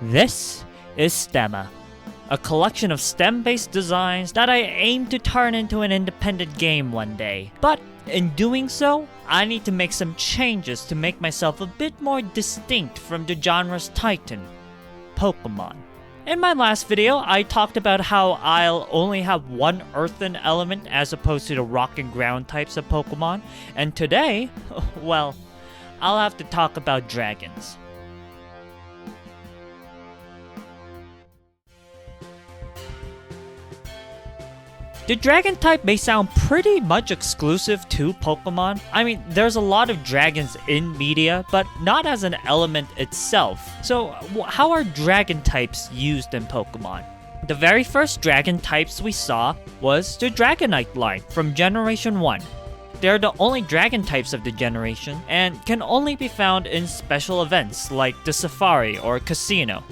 This is Stemma, a collection of STEM-based designs that I aim to turn into an independent game one day. But in doing so, I need to make some changes to make myself a bit more distinct from the genre's titan, Pokemon. In my last video, I talked about how I'll only have one earthen element as opposed to the rock and ground types of Pokemon, and today, well, I'll have to talk about dragons. The dragon type may sound pretty much exclusive to Pokemon. I mean, there's a lot of dragons in media, but not as an element itself. So how are dragon types used in Pokemon? The very first dragon types we saw was the Dragonite line from Generation 1. They're the only dragon types of the generation and can only be found in special events like the Safari or Casino.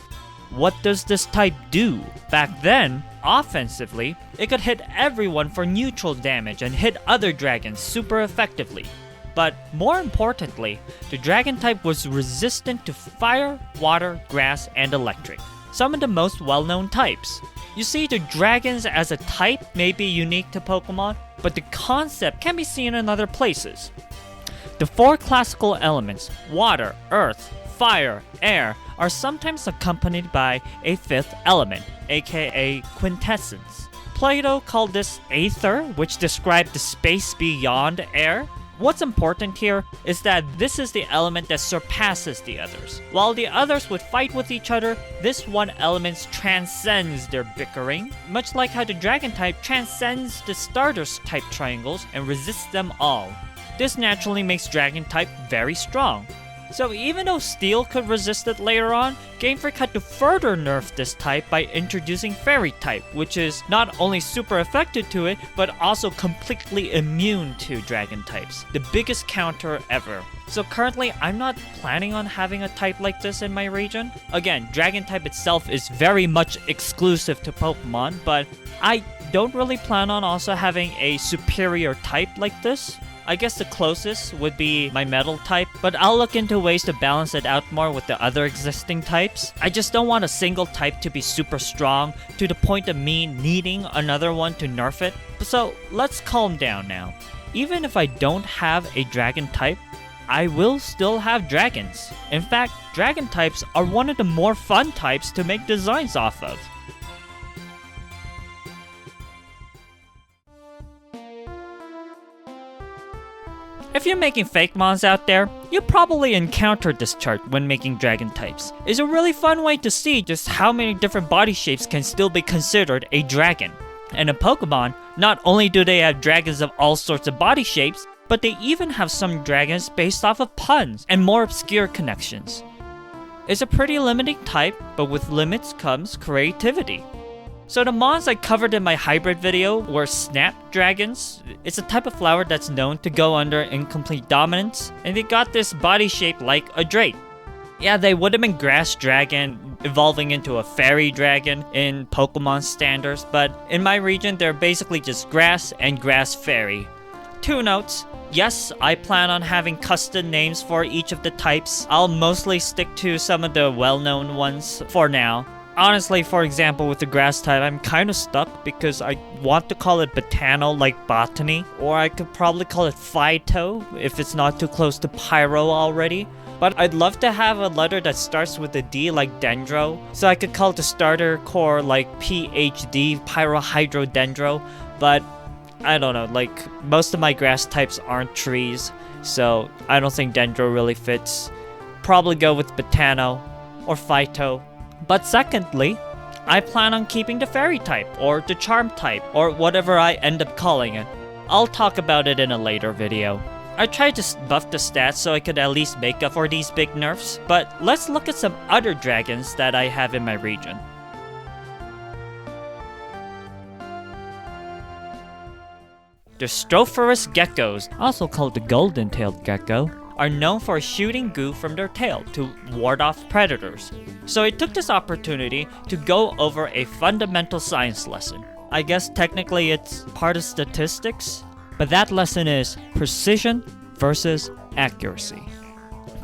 What does this type do? Back then, offensively, it could hit everyone for neutral damage and hit other dragons super effectively. But more importantly, the dragon type was resistant to fire, water, grass, and electric, some of the most well-known types. You see, the dragons as a type may be unique to Pokemon, but the concept can be seen in other places. The four classical elements, water, earth, fire, air, are sometimes accompanied by a fifth element, aka quintessence. Plato called this aether, which described the space beyond air. What's important here is that this is the element that surpasses the others. While the others would fight with each other, this one element transcends their bickering, much like how the dragon type transcends the starters type triangles and resists them all. This naturally makes dragon type very strong. So even though Steel could resist it later on, Game Freak had to further nerf this type by introducing Fairy type, which is not only super effective to it, but also completely immune to dragon types. The biggest counter ever. So currently, I'm not planning on having a type like this in my region. Again, dragon type itself is very much exclusive to Pokemon, but I don't really plan on also having a superior type like this. I guess the closest would be my metal type, but I'll look into ways to balance it out more with the other existing types. I just don't want a single type to be super strong to the point of me needing another one to nerf it. So let's calm down now. Even if I don't have a dragon type, I will still have dragons. In fact, dragon types are one of the more fun types to make designs off of. If you're making fake mons out there, you probably encountered this chart when making dragon types. It's a really fun way to see just how many different body shapes can still be considered a dragon. And in Pokemon, not only do they have dragons of all sorts of body shapes, but they even have some dragons based off of puns and more obscure connections. It's a pretty limiting type, but with limits comes creativity. So the mons I covered in my hybrid video were snapdragons. It's a type of flower that's known to go under incomplete dominance, and they got this body shape like a drake. Yeah, they would have been grass dragon evolving into a fairy dragon in Pokemon standards, but in my region they're basically just grass and grass fairy. 2 notes. Yes, I plan on having custom names for each of the types. I'll mostly stick to some of the well-known ones for now. Honestly, for example, with the grass type, I'm kind of stuck because I want to call it Botano like botany, or I could probably call it Phyto if it's not too close to Pyro already. But I'd love to have a letter that starts with a D like Dendro, so I could call it the starter core like PhD, Pyrohydrodendro, but I don't know, like most of my grass types aren't trees, so I don't think Dendro really fits. Probably go with Botano or Phyto. But secondly, I plan on keeping the fairy type, or the charm type, or whatever I end up calling it. I'll talk about it in a later video. I tried to buff the stats so I could at least make up for these big nerfs, but let's look at some other dragons that I have in my region. The Stropharis geckos, also called the golden-tailed gecko, are known for shooting goo from their tail to ward off predators. So I took this opportunity to go over a fundamental science lesson. I guess technically it's part of statistics, but that lesson is precision versus accuracy.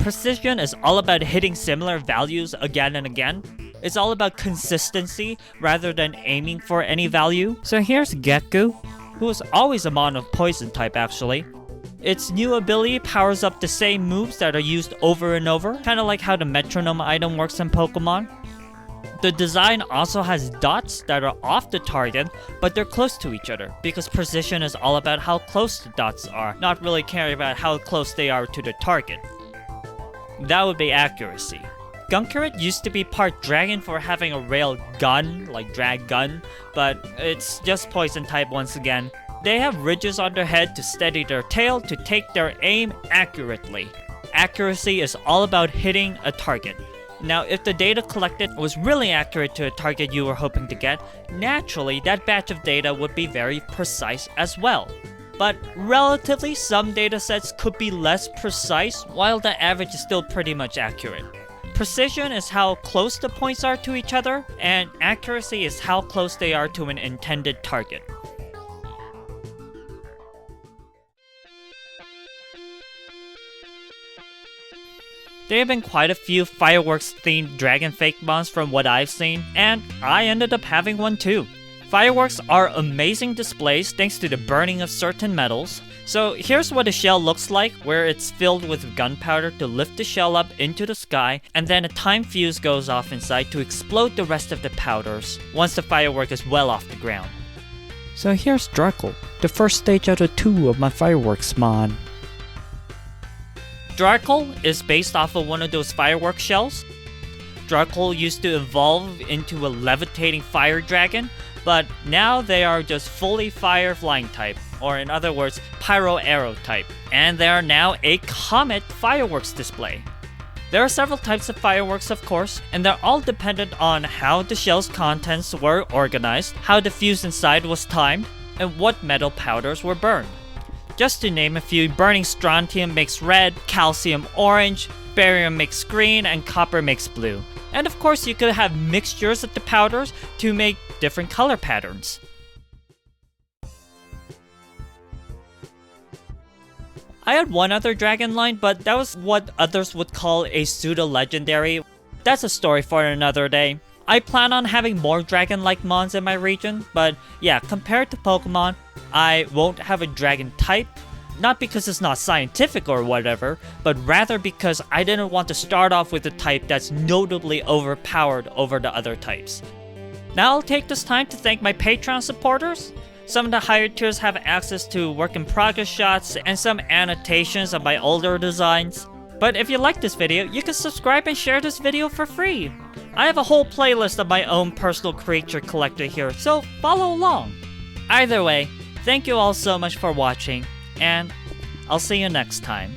Precision is all about hitting similar values again and again. It's all about consistency rather than aiming for any value. So here's Gekku, who is always a mon of poison type actually. Its new ability powers up the same moves that are used over and over, kind of like how the metronome item works in Pokemon. The design also has dots that are off the target, but they're close to each other, because precision is all about how close the dots are, not really caring about how close they are to the target. That would be accuracy. Gunkurit used to be part dragon for having a rail gun, like drag gun, but it's just poison type once again. They have ridges on their head to steady their tail to take their aim accurately. Accuracy is all about hitting a target. Now, if the data collected was really accurate to a target you were hoping to get, naturally that batch of data would be very precise as well. But relatively, some datasets could be less precise, while the average is still pretty much accurate. Precision is how close the points are to each other, and accuracy is how close they are to an intended target. There have been quite a few fireworks-themed dragon fake mons from what I've seen, and I ended up having one too. Fireworks are amazing displays thanks to the burning of certain metals. So here's what a shell looks like, where it's filled with gunpowder to lift the shell up into the sky, and then a time fuse goes off inside to explode the rest of the powders once the firework is well off the ground. So here's Dracul, the first stage out of 2 of my fireworks mon. Dracul is based off of one of those firework shells. Dracul used to evolve into a levitating fire dragon, but now they are just fully fire flying type, or in other words, pyro arrow type, and they are now a comet fireworks display. There are several types of fireworks of course, and they're all dependent on how the shell's contents were organized, how the fuse inside was timed, and what metal powders were burned. Just to name a few, burning strontium makes red, calcium orange, barium makes green, and copper makes blue. And of course you could have mixtures of the powders to make different color patterns. I had one other dragon line, but that was what others would call a pseudo-legendary. That's a story for another day. I plan on having more dragon-like mons in my region, but yeah, compared to Pokemon, I won't have a dragon type. Not because it's not scientific or whatever, but rather because I didn't want to start off with a type that's notably overpowered over the other types. Now I'll take this time to thank my Patreon supporters. Some of the higher tiers have access to work-in-progress shots and some annotations of my older designs. But if you like this video, you can subscribe and share this video for free. I have a whole playlist of my own personal creature collector here, so follow along. Either way, thank you all so much for watching, and I'll see you next time.